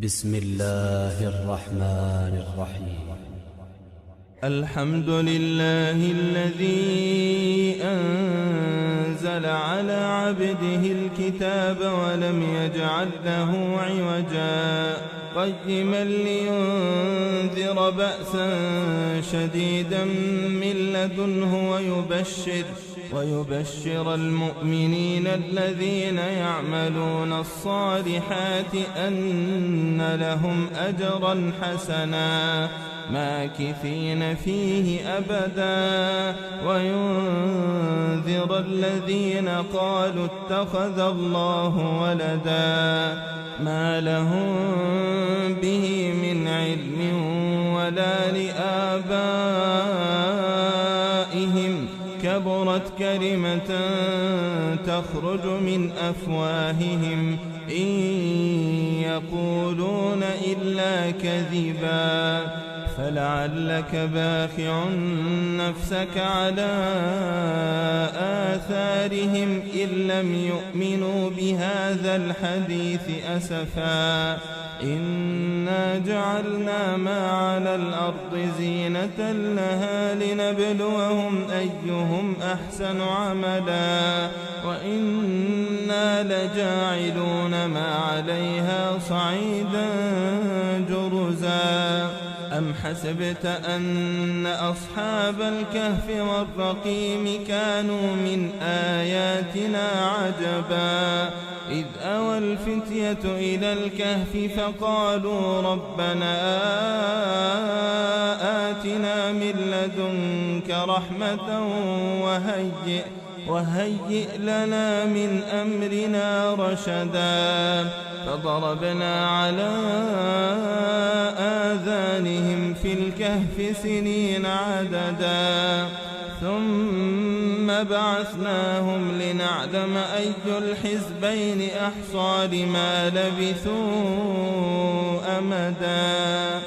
بسم الله الرحمن الرحيم. الحمد لله الذي أنزل على عبده الكتاب ولم يجعل له عوجا قيما لينذر بأسا شديدا من لدنه ويبشر المؤمنين الذين يعملون الصالحات أن لهم أجرا حسنا ماكثين فيه أبدا وينذر الذين قالوا اتخذ الله ولدا ما لهم به من علم ولا لآبائهم كبرت كلمة تخرج من أفواههم إن يقولون إلا كذبا فلعلك باخع نفسك على آثارهم إن لم يؤمنوا بهذا الحديث أسفا إنا جعلنا ما على الأرض زينة لها لنبلوهم أيهم أحسن عملا وإنا لجاعلون ما عليها صعيدا جرزا أم حسبت أن أصحاب الكهف والرقيم كانوا من آياتنا عجبا إذ أوى الفتية إلى الكهف فقالوا ربنا آتنا من لدنك رحمة وهيئ لنا من أمرنا رشدا فضربنا على آذانهم في الكهف سنين عددا ثم بعثناهم لنعلم أي الحزبين أحصى لما لبثوا أمدا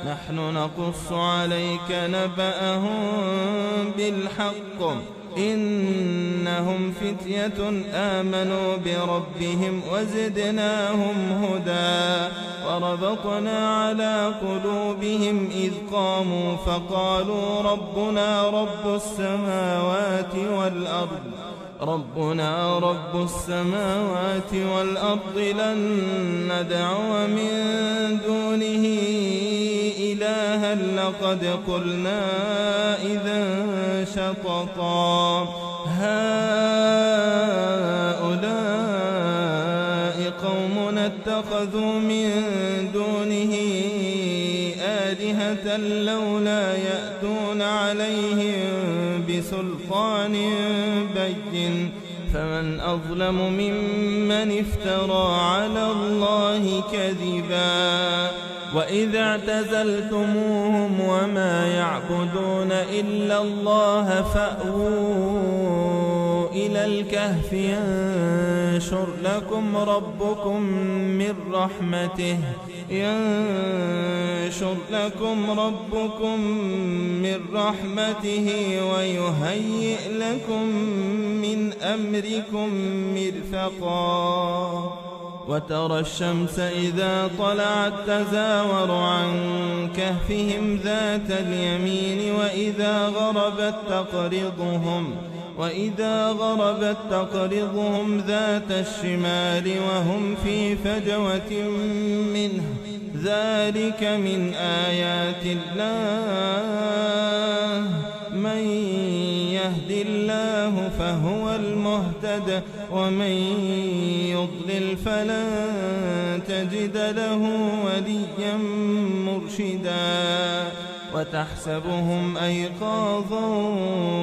نحن نقص عليك نبأهم بالحق إنهم فتية آمنوا بربهم وزدناهم هدى وربطنا على قلوبهم إذ قاموا فقالوا ربنا رب السماوات والأرض لن ندعو من دونه إلها لقد قلنا إذا شططا هؤلاء قومنا اتخذوا من دونه آلهة لولا يأتون عليهم بسلطان بين فمن أظلم ممن افترى على الله كذبا وإذا اعتزلتموهم وما يعبدون إلا الله فأووا إلى الكهف ينشر لكم ربكم من رحمته ويهيئ لكم من أمركم مرفقا وترى الشمس إذا طلعت تزاور عن كهفهم ذات اليمين وإذا غربت تقرضهم ذات الشمال وهم في فجوة منه ذلك من آيات الله من يهد الله فهو المهتد ومن يضلل فلن تجد له وليا مرشدا وتحسبهم أيقاظا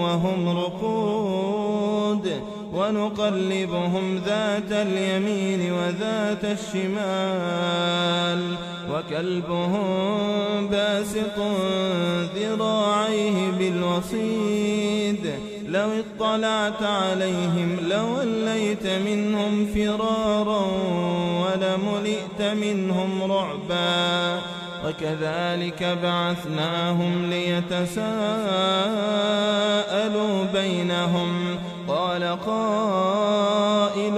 وهم رقود ونقلبهم ذات اليمين وذات الشمال وكلبهم باسط ذراعيه بالوصيد لو اطلعت عليهم لوليت منهم فرارا ولملئت منهم رعبا وكذلك بعثناهم ليتساءلوا بينهم قال قائل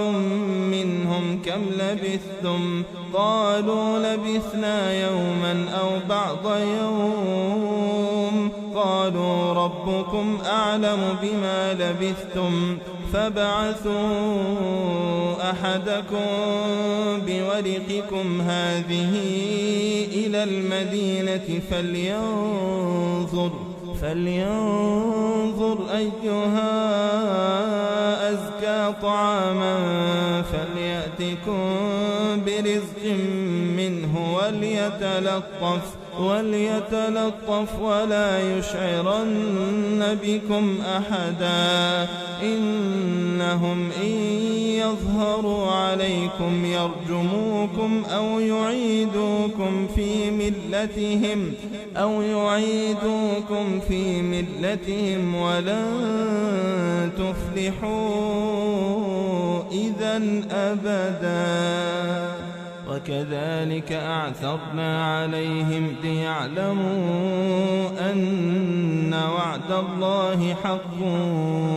منهم كم لبثتم قالوا لبثنا يوما أو بعض يوم قالوا ربكم أعلم بما لبثتم فابعثوا أحدكم بورقكم هذه إلى المدينة فلينظر أيها أزكى طعاما فليأتكم برزق منه وليتلطف ولا يشعرن بكم أحدا إنهم إن يظهروا عليكم يرجموكم أو يعيدوكم في ملتهم ولن تفلحوا إذا أبدا وكذلك أعثرنا عليهم ليعلموا أن وعد الله حق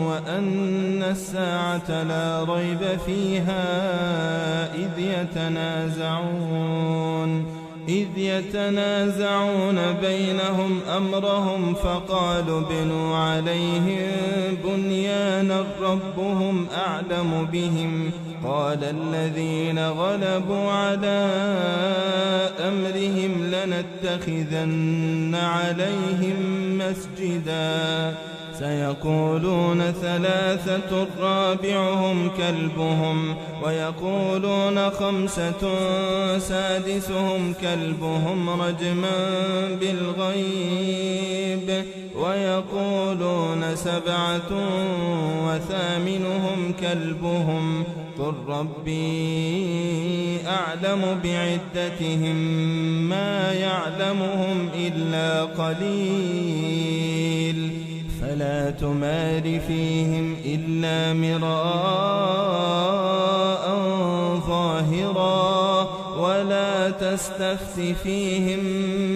وأن الساعة لا ريب فيها إذ يتنازعون بينهم أمرهم فقالوا بنوا عليهم بنيانا ربهم أعلم بهم قال الذين غلبوا على أمرهم لنتخذن عليهم مسجدا سيقولون ثلاثة رابعهم كلبهم ويقولون خمسة سادسهم كلبهم رجما بالغيب ويقولون سبعة وثامنهم كلبهم قل ربي أعلم بعدتهم ما يعلمهم إلا قليل فلا تمار فيهم إلا مراء ظاهرا ولا تستفت فيهم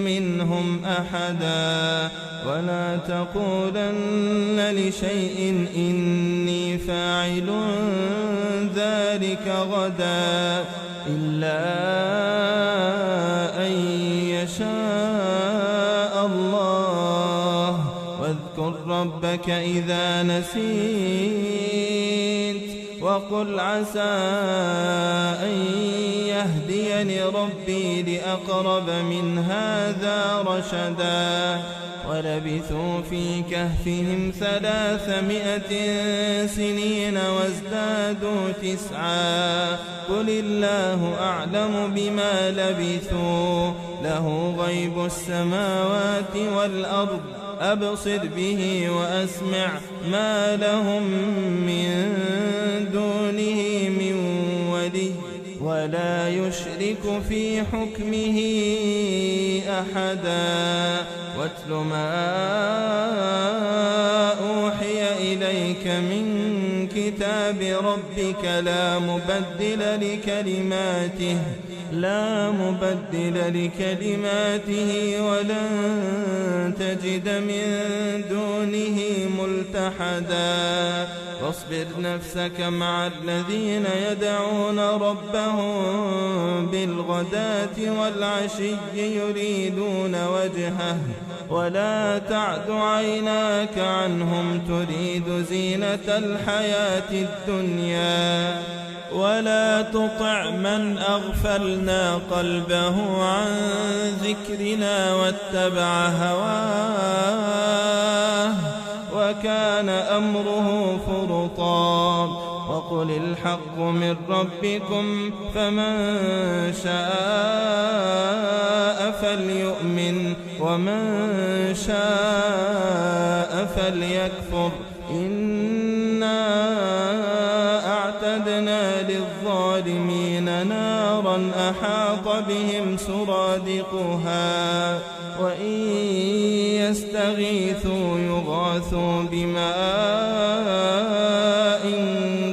منهم أحدا ولا تقولن لشيء إني فاعل ذلك غدا إلا أن يشاء الله واذكر ربك إذا نسيت وقل عسى أن يهديني ربي لأقرب من هذا رشدا ولبثوا في كهفهم 300 سنين وازدادوا 9 قل الله أعلم بما لبثوا له غيب السماوات والأرض أبصر به وأسمع ما لهم من دونه من ولي ولا يشرك في حكمه أحدا واتل ما أوحي إليك من كتاب ربك لا مبدل لكلماته ولن تجد من دونه ملتحدا واصبر نفسك مع الذين يدعون ربهم بالغداة والعشي يريدون وجهه ولا تعد عيناك عنهم تريد زينة الحياة الدنيا ولا تطع من أغفلنا قلبه عن ذكرنا واتبع هواه وكان أمره فرطا وقل الحق من ربكم فمن شاء فليؤمن ومن شاء فليكفر إنا أعتدنا للظالمين نارا أحاط بهم سرادقها وإن يستغيثوا يغاثوا بماء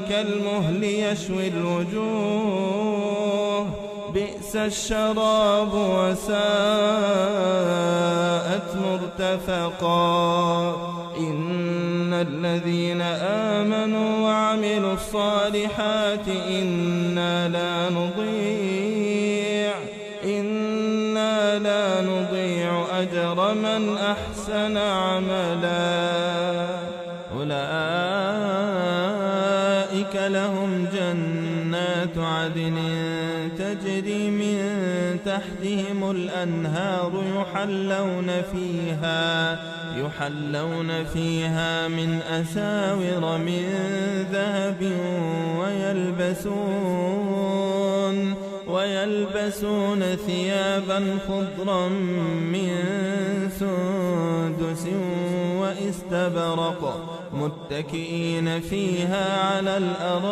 كالمهل يشوي الوجوه بئس الشراب وساءت مرتفقا إن الذين آمنوا وعملوا الصالحات إنا لا نضيع أجر من أحسن عملا أولئك لهم جنات عدن تجري من تحتهم الأنهار يحلون فيها من أساور من ذهب ويلبسون ثيابا خضرا من سندس واستبرق متكئين فيها على الأرائك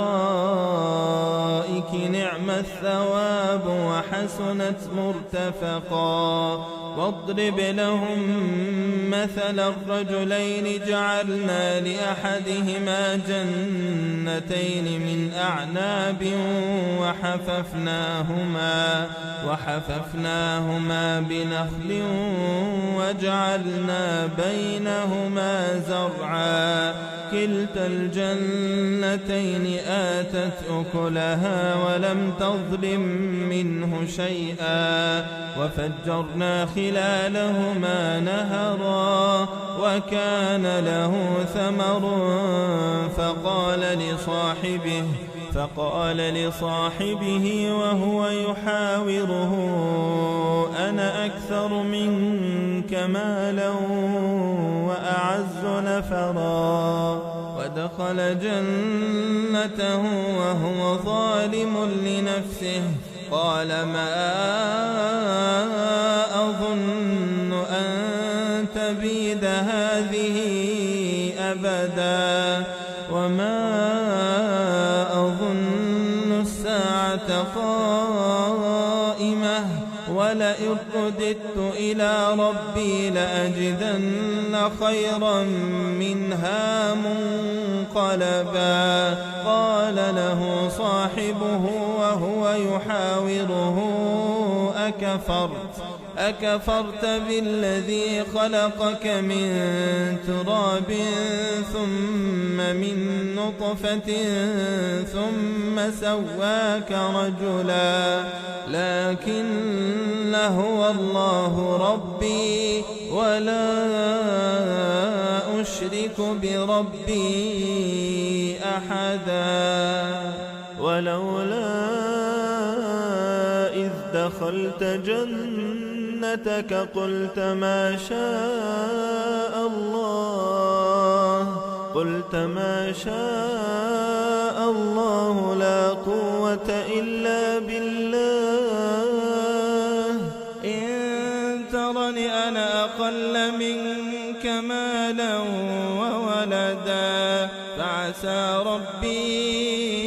نعم الثواب وحسنت مرتفقا واضرب لهم مثل الرجلين جعلنا لأحدهما جنتين من أعناب وحففناهما بنخل وجعلنا بينهما زرعا كلتا الجنتين آتت أكلها ولم تظلم منه شيئا وفجرنا خلالهما نهرا وكان له ثمر فقال لصاحبه وهو يحاوره أنا أكثر منك مالا وأعز نفرا ودخل جنته وهو ظالم لنفسه قال ما أظن أن تبيد هذه أبدا وما أظن الساعة قائمة ولئن رددت إلى ربي لأجدن خيرا منها منقلبا قال له صاحبه وهو يحاوره أكفرت بالذي خلقك من تراب ثم من نطفة ثم سواك رجلا لكن هو الله ربي ولا أشرك بربي أحدا ولولا إذ دخلت جنتك قلت ما شاء الله لا قوة إلا بالله إن ترني أنا أقل منك مالا وولدا فعسى ربي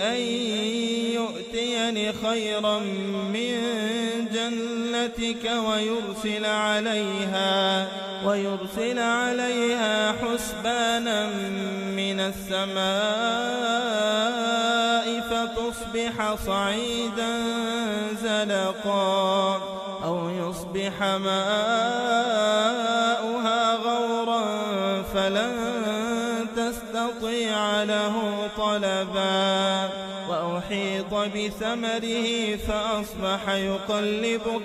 أن يؤتيني خيرا من جنتك ويرسل عليها حسبانا من السماء فتصبح صعيدا زلقا أو يصبح ماؤها غورا فلن تستطيع له طلبا وأحيط بثمره فأصبح يقلب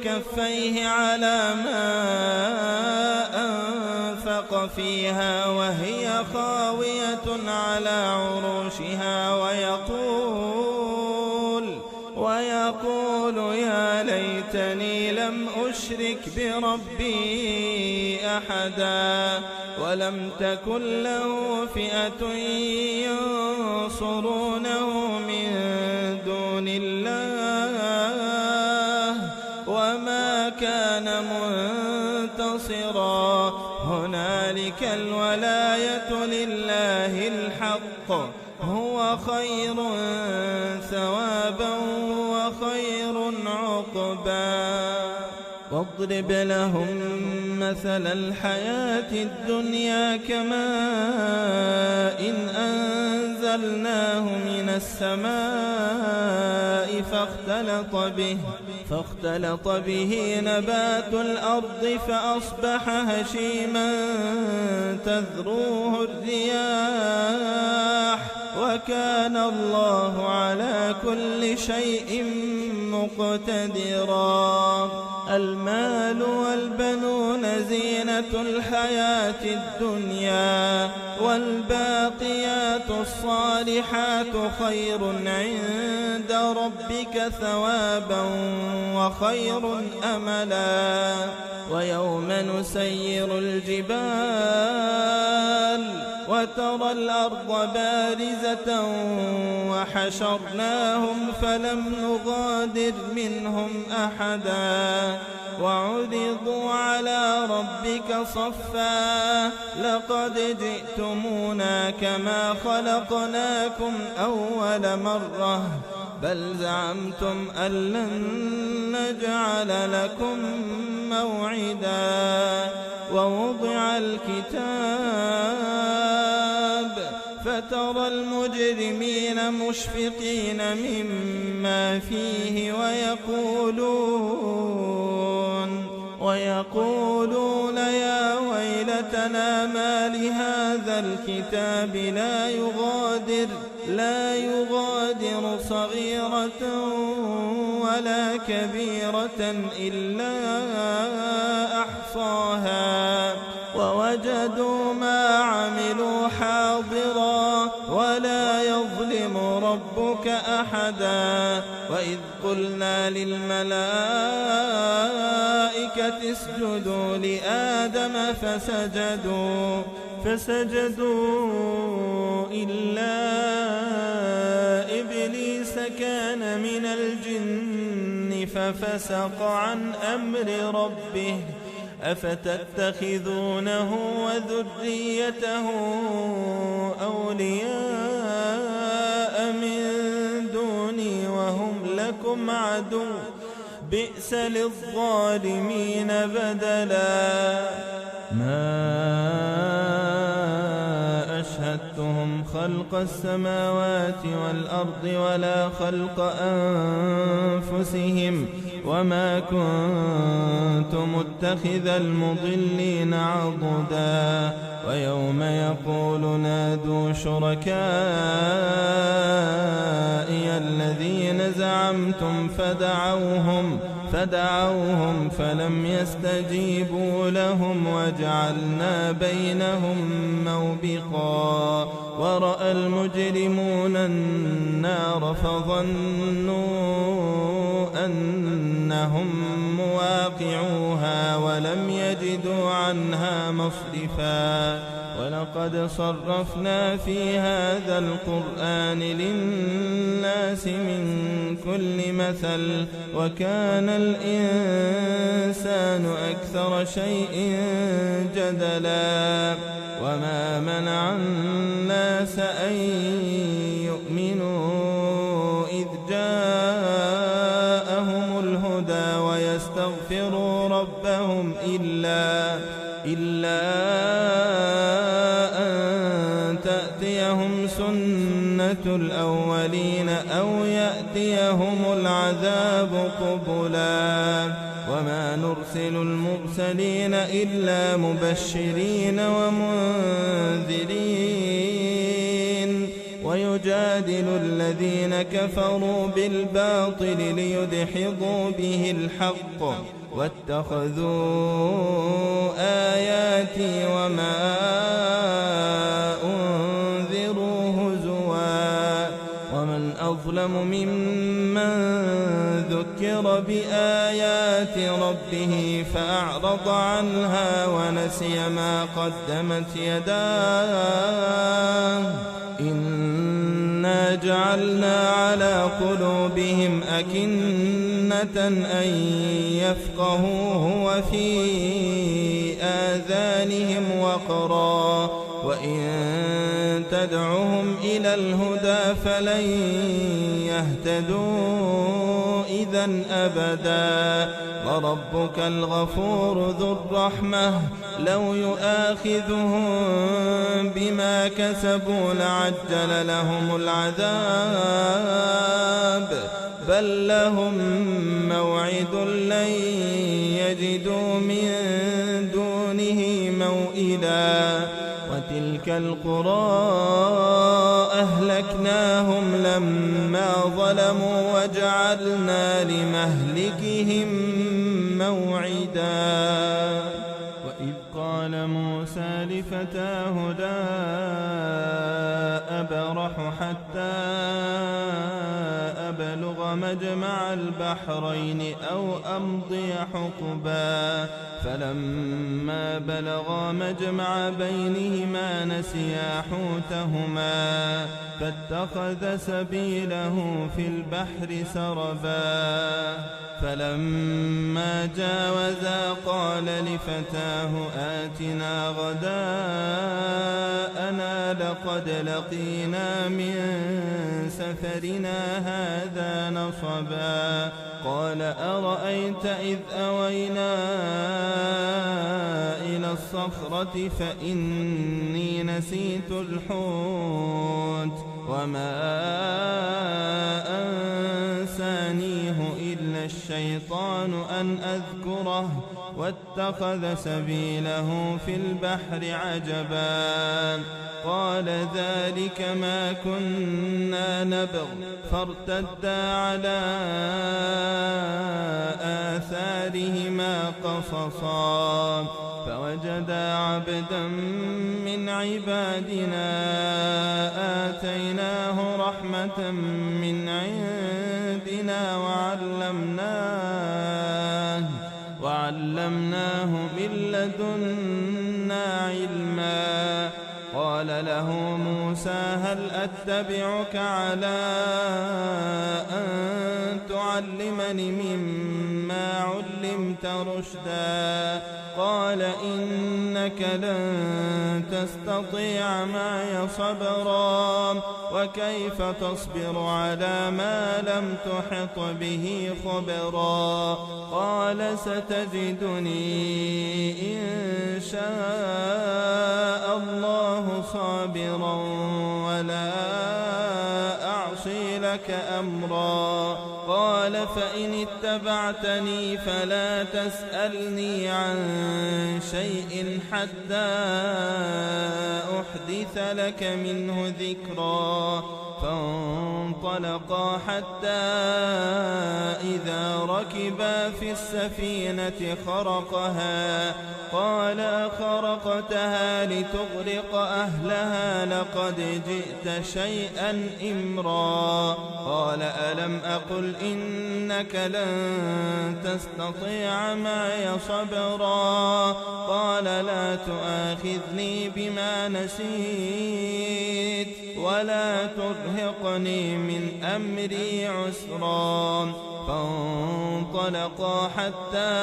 كفيه على ما أنفق فيها وهي خاوية على عروشها ويقول يا ليتني لم أشرك بربي أحدا ولم تكن له فئة ينصرونه من دون الله وما كان منتصرا هنالك الولاية لله الحق هو خير ثوابا وخير عقبا واضرب لهم مثل الحياة الدنيا كماء إن أنزلناه من السماء فاختلط به نبات الأرض فأصبح هشيما تذروه الرياح وكان الله على كل شيء مقتدرا. المال والبنون زينة الحياة الدنيا والباقيات الصالحات خير عند ربك ثوابا وخير أملا. ويوم نسير الجبال وترى الأرض بارزة وحشرناهم فلم نغادر منهم أحدا وعرضوا على ربك صفا لقد جئتمونا كما خلقناكم أول مرة بل زعمتم أن لن نجعل لكم موعدا. ووضع الكتاب فترى المجرمين مشفقين مما فيه ويقولون يا ويلتنا ما لهذا الكتاب لا يغادر صغيرة ولا كبيرة إلا أحصاها ووجدوا ما عملوا حاضرا ولا يظلم ربك أحدا. وإذ قلنا للملائكة اسجدوا لآدم فسجدوا إلا إبليس كان من الجن ففسق عن أمر ربه أفتتخذونه وذريته أولياء من دوني وهم لكم عدو بئس للظالمين بدلا. ما أشهدتهم خلق السماوات والأرض ولا خلق أنفسهم وما كنت متخذ المضلين عضدا. ويوم يقول نادوا شركائي الذين زعمتم فدعوهم فلم يستجيبوا لهم وجعلنا بينهم موبقا. ورأى المجرمون النار فظنوا أنهم مواقعوها ولم يجدوا عنها مصرفا. ولقد صرفنا في هذا القرآن للناس من كل مثل وكان الإنسان أكثر شيء جدلا. وما منع الناس أن يؤمنوا إذ جاءهم الهدى ويستغفروا ربهم إلا أن تأتيهم سنة الأولين أو يأتيهم العذاب قبلا. وما نرسل المرسلين إلا مبشرين ومنذرين ويجادل الذين كفروا بالباطل ليدحضوا به الحق واتخذوا آياتي وما أنذروا هزوا. ومن أظلم ممن ذكر بآيات ربه فأعرض عنها ونسي ما قدمت يداه إنا جعلنا على قلوبهم أكنة أن يفقهوه وفي آذانهم وقرا وإن تدعهم إلى الهدى فلن يهتدوا إذا أبدا. وربك الغفور ذو الرحمة لو يؤاخذهم بما كسبوا لعجل لهم العذاب بل لهم موعد لن يجدوا من دونه موئلا وتلك القرى أهلكناهم لما ظلموا وجعلنا لمهلكهم موعدا وإذ قال موسى لفتاه لا أبرح حتى أبلغ مجمع البحرين أو أمضي حقبا فلما بلغا مجمع بينهما نسيا حوتهما فاتخذ سبيله في البحر سربا فلما جاوزا قال لفتاه آتنا غداءنا لقد لقينا من سفرنا هذا نصبا قال أرأيت إذ أوينا إلى الصخرة فإني نسيت الحوت وما أنسانيه إلا الشيطان أن أذكره واتخذ سبيله في البحر عجبا قال ذلك ما كنا نبغ فارتدا على آثارهما قصصا فوجدا عبدا من عبادنا آتيناه رحمة من عندنا وعلمناه من لدنا علما قال له موسى هل أتبعك على أن تعلمني مما علمت رشدا قال إنك لن تستطيع معي صبرا وكيف تصبر على ما لم تحط به خبرا قال ستجدني إن شاء الله صابرا ولا أعصي لك أمرا قال فإن اتبعتني فلا تسألني عن شيء حتى أحدث لك منه ذكرا فانطلقا حتى إذا ركبا في السفينة خرقها قال خرقتها لتغرق أهلها لقد جئت شيئا إمرا قال ألم أقل إنك لن تستطيع معي صبرا قال لا تؤاخذني بما نسيت ولا ترهقني من أمري عسرا فانطلقا حتى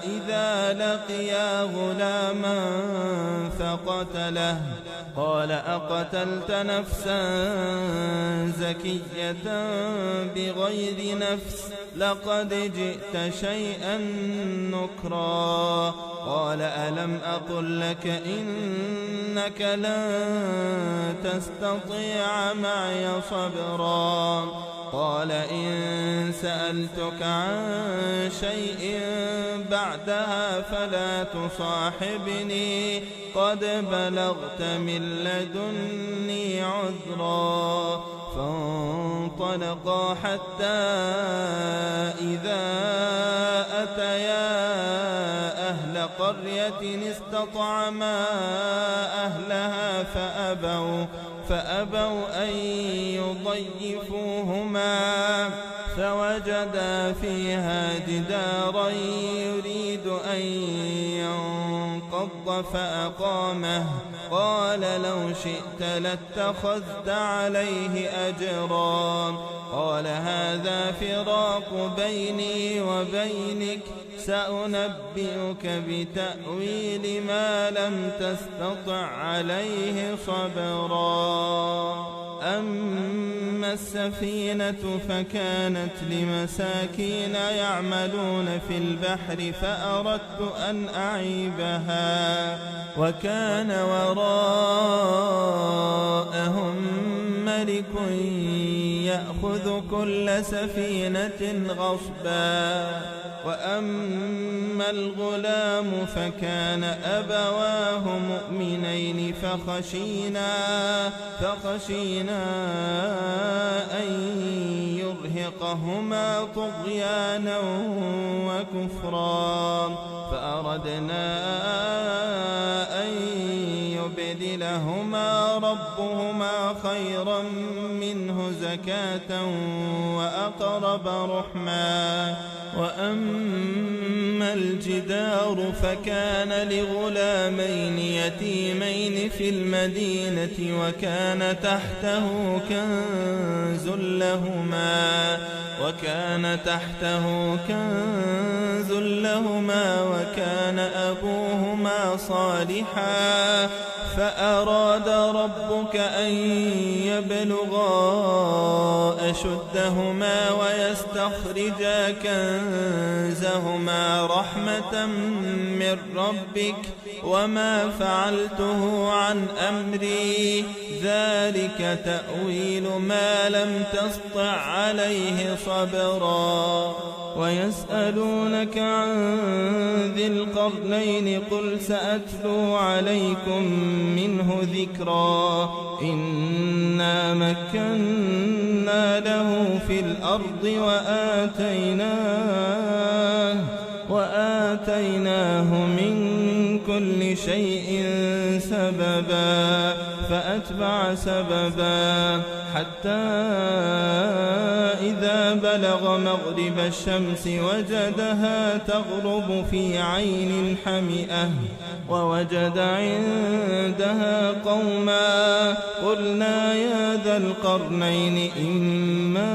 إذا لقيا غلاما فقتله قال أقتلت نفسا زكية بغير نفس لقد جئت شيئا نكرا قال ألم أقل لك إنك لن تستطيع معي صبرا قال إن سألتك عن شيء بعدها فلا تصاحبني قد بلغت من لدني عذرا فانطلقا حتى إذا أتيا أهل قرية استطعما أهلها فأبوا أن يضيفوهما فوجدا فيها جدارا يريد أن ينقض فأقامه قال لو شئت لاتخذت عليه أجرا قال هذا فراق بيني وبينك سأنبئك بتأويل ما لم تستطع عليه صبرا أما السفينة فكانت لمساكين يعملون في البحر فأردت أن أعيبها وكان وراءهم ملك ملك يأخذ كل سفينة غصبا. وأما الغلام فكان أبواه مؤمنين فخشينا أن يرهقهما طغيانا وكفرا، فأردنا أن يبدلهما ربهما خيرا منه زكاة وأقرب رحما. وأما الجدار فكان لغلامين يتيمين في المدينة وكان تحته كنز لهما وكان أبوهما صالحا، فأراد ربك أن يبلغا أشدهما ويستخرجا كنزهما رحمة من ربك وما فعلته عن أمري، ذلك تأويل ما لم تسطع عليه صبرا. ويسألونك عن ذي القرنين قل سأتلو عليكم منه ذكرا. إنا مكنا له في الأرض وآتيناه من كل شيء سببا، فأتبع سببا حتى إذا بلغ مغرب الشمس وجدها تغرب في عين حمئة ووجد عندها قوما، قلنا يا ذا القرنين إما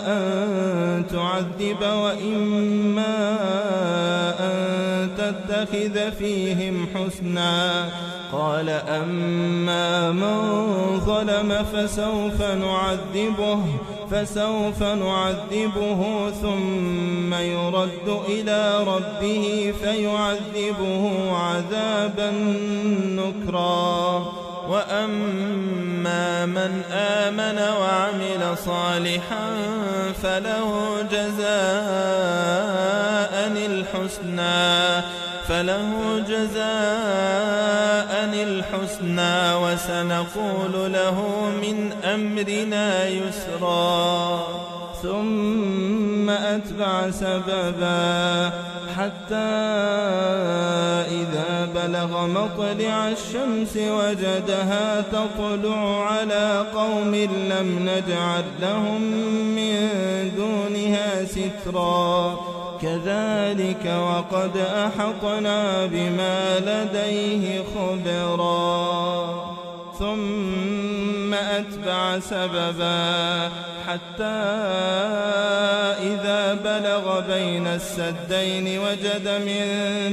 أن تعذب وإما أن تتخذ فيهم حسنا. قال أما من ظلم فسوف نعذبه ثم يرد إلى ربه فيعذبه عذابا نكرا. وأما من آمن وعمل صالحا فله جزاء الحسنى وسنقول له من أمرنا يسرا. ثم أتبع سببا حتى إذا بلغ مطلع الشمس وجدها تطلع على قوم لم نجعل لهم من دونها سترا، كذلك وقد أحطنا بما لديه خبرا. ثم أتبع سببا حتى إذا بلغ بين السدين وجد من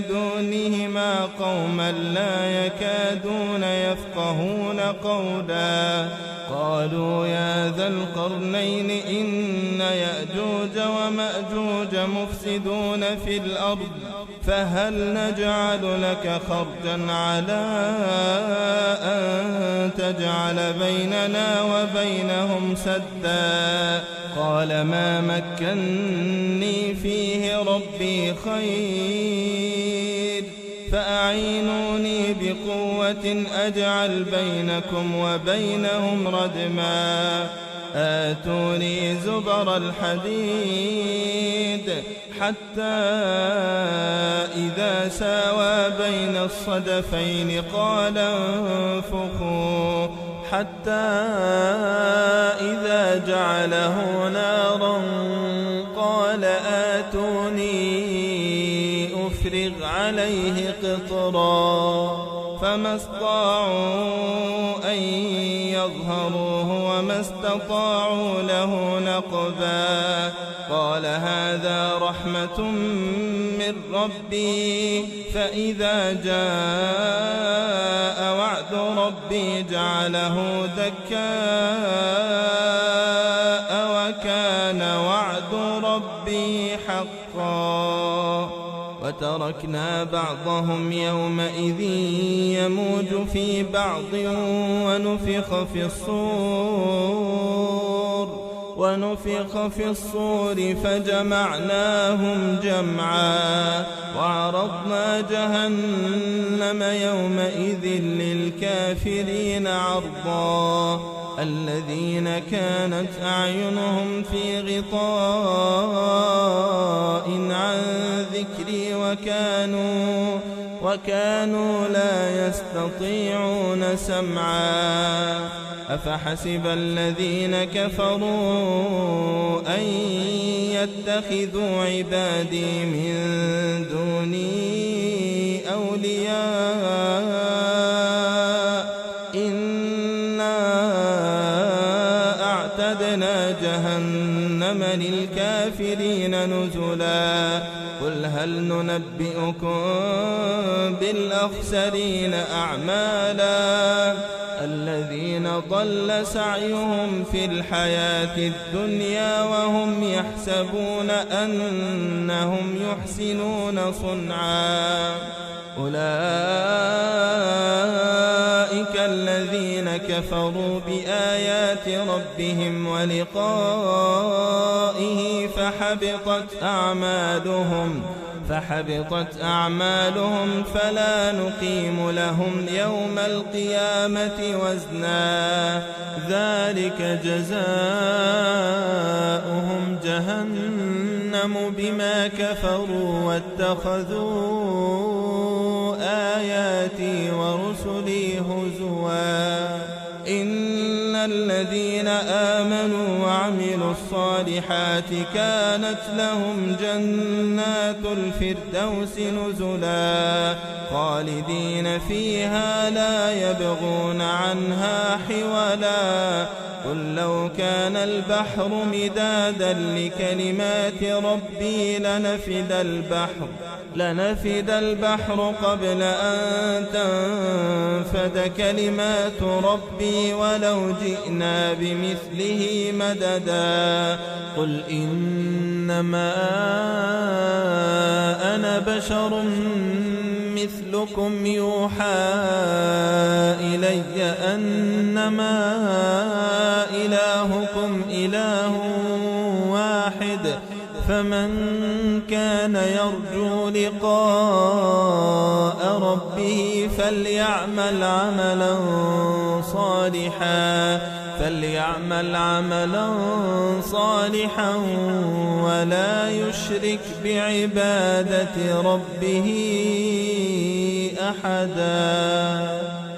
دونهما قوما لا يكادون يفقهون قولا. قالوا يا ذا القرنين إن يأجوج ومأجوج مفسدون في الأرض فهل نجعل لك خرجا على أن تجعل بيننا وبينهم سدا؟ قال ما مكني فيه ربي خير فأعينوني بقوة أجعل بينكم وبينهم ردما. آتوني زبر الحديد حتى إذا ساوى بين الصدفين قال انفخوا حتى إذا جعله نارا قال آتوني أفرغ عليه قطرا. فما استطاعوا أن يظهروه وما استطاعوا له نقبا. قال هذا رحمة من ربي فإذا جاء وعد ربي جعله دكاء وكان وعد ربي حقا. وتركنا بعضهم يومئذ يموج في بعض ونفخ في الصور فجمعناهم جمعا وعرضنا جهنم يومئذ للكافرين عرضا الذين كانت أعينهم في غطاء عن ذكري وكانوا لا يستطيعون سمعا أفحسب الذين كفروا أن يتخذوا عبادي من دوني أولياء إنا أعتدنا جهنم للكافرين نزلا قل هل ننبئكم بالأخسرين أعمالا الذين ضل سعيهم في الحياة الدنيا وهم يحسبون أنهم يحسنون صنعا أولئك الذين كفروا بآيات ربهم ولقائه فحبطت أعمالهم فلا نقيم لهم يوم القيامة وزنا ذلك جزاؤهم جهنم بما كفروا واتخذوا آياتي ورسلي هزوا إن الذين آمنوا وعملوا الصالحات كانت لهم جنات الفردوس نزلا خالدين فيها لا يبغون عنها حولا قل لو كان البحر مدادا لكلمات ربي لنفد البحر قبل أن تنفد كلمات ربي ولو جئنا بمثله مددا قل إنما أنا بشر مثلكم يوحى إلي أنما إلهكم إله واحد فمن كان يرجو لقاء ربه فليعمل عملا صالحا ولا يشرك بعبادة ربه أحدا.